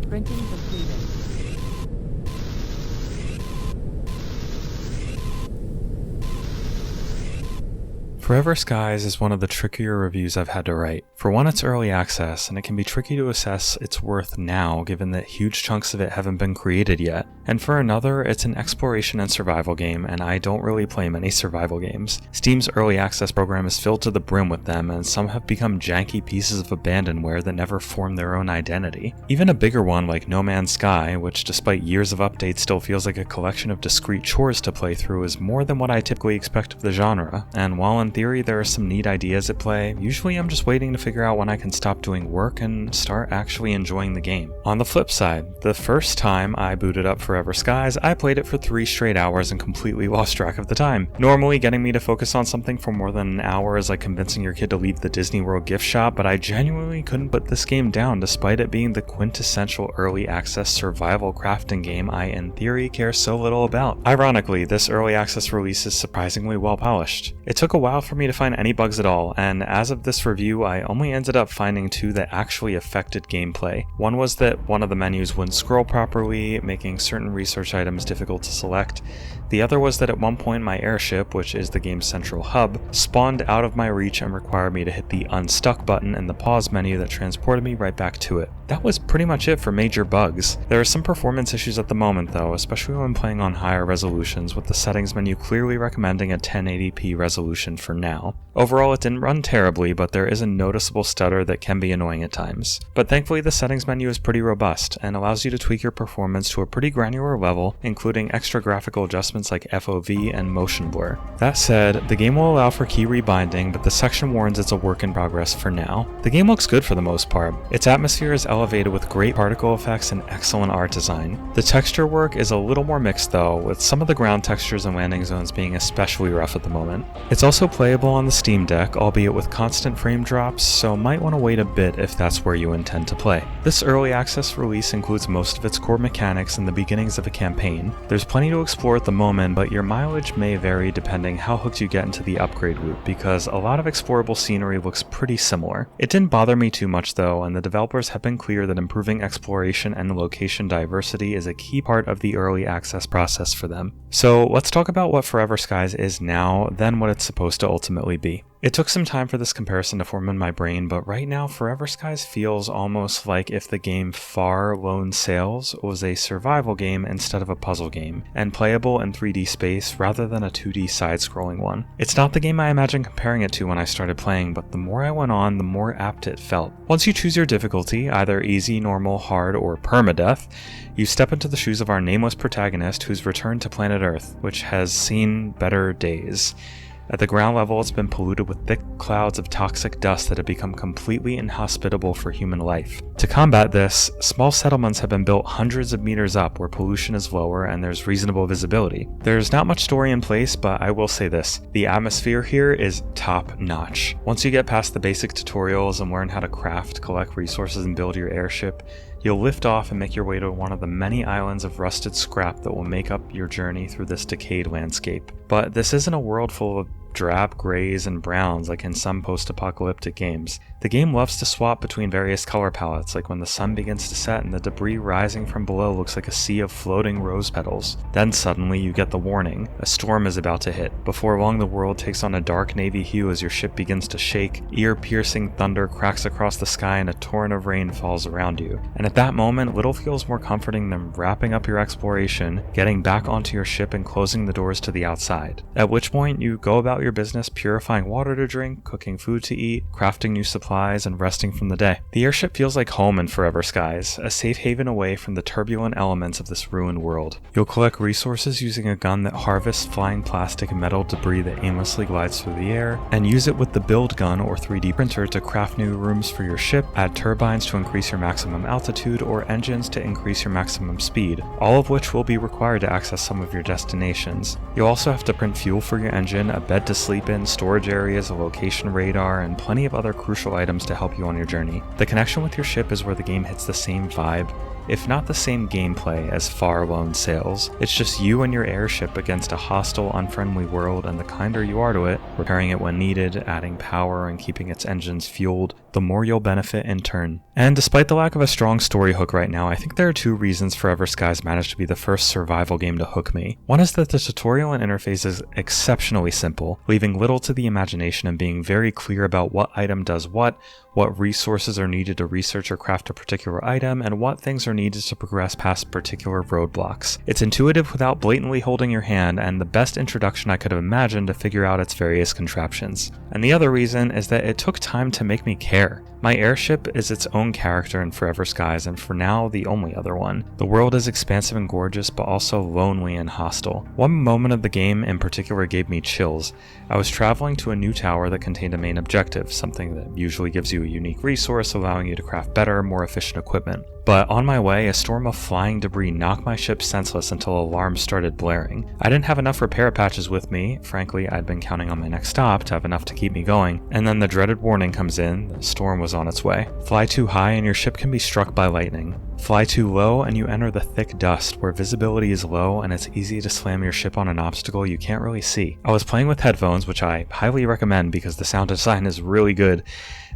Printing completed. Forever Skies is one of the trickier reviews I've had to write. For one, it's early access, and it can be tricky to assess its worth now given that huge chunks of it haven't been created yet. And for another, it's an exploration and survival game, and I don't really play many survival games. Steam's early access program is filled to the brim with them, and some have become janky pieces of abandonware that never form their own identity. Even a bigger one like No Man's Sky, which despite years of updates still feels like a collection of discrete chores to play through, is more than what I typically expect of the genre, and while in theory there are some neat ideas at play, usually I'm just waiting to figure out when I can stop doing work and start actually enjoying the game. On the flip side, the first time I booted up Forever Skies, I played it for 3 straight hours and completely lost track of the time. Normally getting me to focus on something for more than an hour is like convincing your kid to leave the Disney World gift shop, but I genuinely couldn't put this game down despite it being the quintessential early access survival crafting game I in theory care so little about. Ironically, this early access release is surprisingly well polished. It took a while for me to find any bugs at all, and as of this review I only ended up finding 2 that actually affected gameplay. One was that one of the menus wouldn't scroll properly, making certain research items difficult to select. The other was that at one point my airship, which is the game's central hub, spawned out of my reach and required me to hit the unstuck button in the pause menu that transported me right back to it. That was pretty much it for major bugs. There are some performance issues at the moment though, especially when playing on higher resolutions, with the settings menu clearly recommending a 1080p resolution for now. Overall it didn't run terribly, but there is a noticeable stutter that can be annoying at times. But thankfully the settings menu is pretty robust and allows you to tweak your performance to a pretty granular level, including extra graphical adjustments like FOV and motion blur. That said, the game will allow for key rebinding, but the section warns it's a work in progress for now. The game looks good for the most part. Its atmosphere is elevated with great particle effects and excellent art design. The texture work is a little more mixed though, with some of the ground textures and landing zones being especially rough at the moment. It's also playable on the Steam Deck, albeit with constant frame drops, so might want to wait a bit if that's where you intend to play. This early access release includes most of its core mechanics and the beginnings of a campaign. There's plenty to explore at the moment, but your mileage may vary depending how hooked you get into the upgrade route, because a lot of explorable scenery looks pretty similar. It didn't bother me too much though, and the developers have been clear that improving exploration and location diversity is a key part of the early access process for them. So let's talk about what Forever Skies is now, then what it's supposed to ultimately be. It took some time for this comparison to form in my brain, but right now Forever Skies feels almost like if the game Far Lone Sails was a survival game instead of a puzzle game, and playable in 3D space rather than a 2D side-scrolling one. It's not the game I imagined comparing it to when I started playing, but the more I went on, the more apt it felt. Once you choose your difficulty, either easy, normal, hard, or permadeath, you step into the shoes of our nameless protagonist who's returned to planet Earth, which has seen better days. At the ground level, it's been polluted with thick clouds of toxic dust that have become completely inhospitable for human life. To combat this, small settlements have been built hundreds of meters up where pollution is lower and there's reasonable visibility. There's not much story in place, but I will say this, the atmosphere here is top notch. Once you get past the basic tutorials and learn how to craft, collect resources, and build your airship, you'll lift off and make your way to one of the many islands of rusted scrap that will make up your journey through this decayed landscape. But this isn't a world full of drab grays and browns like in some post-apocalyptic games. The game loves to swap between various color palettes, like when the sun begins to set and the debris rising from below looks like a sea of floating rose petals. Then suddenly you get the warning, a storm is about to hit. Before long the world takes on a dark navy hue as your ship begins to shake, ear-piercing thunder cracks across the sky and a torrent of rain falls around you. And at that moment, little feels more comforting than wrapping up your exploration, getting back onto your ship and closing the doors to the outside. At which point you go about your business purifying water to drink, cooking food to eat, crafting new supplies, and resting from the day. The airship feels like home in Forever Skies, a safe haven away from the turbulent elements of this ruined world. You'll collect resources using a gun that harvests flying plastic and metal debris that aimlessly glides through the air, and use it with the build gun or 3D printer to craft new rooms for your ship, add turbines to increase your maximum altitude, or engines to increase your maximum speed, all of which will be required to access some of your destinations. You'll also have to print fuel for your engine, a bed to sleep in, storage areas, a location radar, and plenty of other crucial items to help you on your journey. The connection with your ship is where the game hits the same vibe. if not the same gameplay as far lone sails. It's just you and your airship against a hostile, unfriendly world, and the kinder you are to it, repairing it when needed, adding power, and keeping its engines fueled, the more you'll benefit in turn. And despite the lack of a strong story hook right now, I think there are two reasons Forever Skies managed to be the first survival game to hook me. One is that the tutorial and interface is exceptionally simple, leaving little to the imagination and being very clear about what item does what resources are needed to research or craft a particular item, and what things are needed to progress past particular roadblocks. It's intuitive without blatantly holding your hand, and the best introduction I could have imagined to figure out its various contraptions. And the other reason is that it took time to make me care. My airship is its own character in Forever Skies, and for now, the only other one. The world is expansive and gorgeous, but also lonely and hostile. One moment of the game in particular gave me chills. I was traveling to a new tower that contained a main objective, something that usually gives you a unique resource, allowing you to craft better, more efficient equipment. But on my way, a storm of flying debris knocked my ship senseless until alarms started blaring. I didn't have enough repair patches with me. Frankly, I'd been counting on my next stop to have enough to keep me going. And then the dreaded warning comes in, the storm was on its way. Fly too high and your ship can be struck by lightning. Fly too low and you enter the thick dust, where visibility is low and it's easy to slam your ship on an obstacle you can't really see. I was playing with headphones, which I highly recommend because the sound design is really good,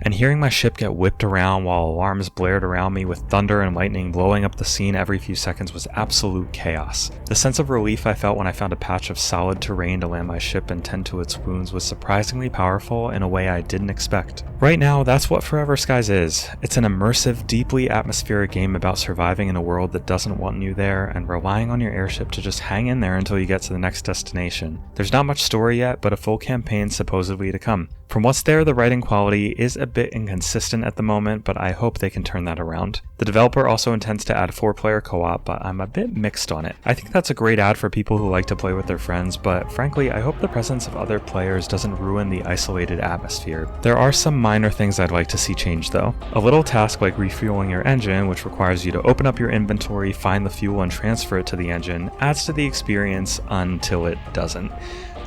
and hearing my ship get whipped around while alarms blared around me with thunder and lightning blowing up the scene every few seconds was absolute chaos. The sense of relief I felt when I found a patch of solid terrain to land my ship and tend to its wounds was surprisingly powerful in a way I didn't expect. Right now, that's what Forever Skies is. It's an immersive, deeply atmospheric game about surviving in a world that doesn't want you there and relying on your airship to just hang in there until you get to the next destination. There's not much story yet, but a full campaign supposedly to come. From what's there, the writing quality is a bit inconsistent at the moment, but I hope they can turn that around. The developer also intends to add 4-player co-op, but I'm a bit mixed on it. I think that's a great add for people who like to play with their friends, but frankly, I hope the presence of other players doesn't ruin the isolated atmosphere. There are some minor things I'd like to see change though. A little task like refueling your engine, which requires you to open up your inventory, find the fuel, and transfer it to the engine, adds to the experience until it doesn't.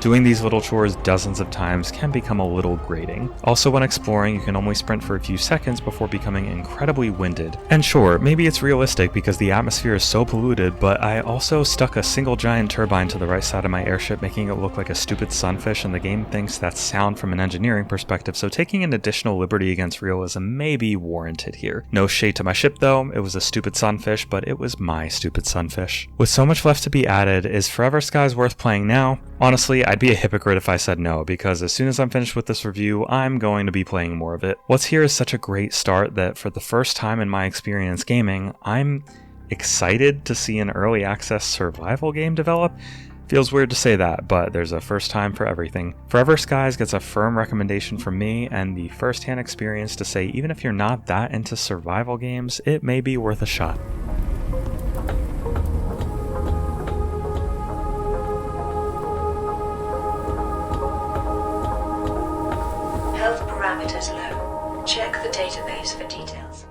Doing these little chores dozens of times can become a little grating. Also, when exploring, you can only sprint for a few seconds before becoming incredibly winded. And sure, maybe it's realistic because the atmosphere is so polluted, but I also stuck a single giant turbine to the right side of my airship, making it look like a stupid sunfish, and the game thinks that's sound from an engineering perspective, so taking an additional liberty against realism may be warranted here. No shade to my ship though, it was a stupid sunfish, but it was my stupid sunfish. With so much left to be added, is Forever Skies worth playing now? Honestly, I'd be a hypocrite if I said no, because as soon as I'm finished with this review, I'm going to be playing more of it. What's here is such a great start that for the first time in my experience gaming, I'm excited to see an early access survival game develop. Feels weird to say that, but there's a first time for everything. Forever Skies gets a firm recommendation from me, and the first-hand experience to say even if you're not that into survival games, it may be worth a shot. Health parameters low. Check the database for details.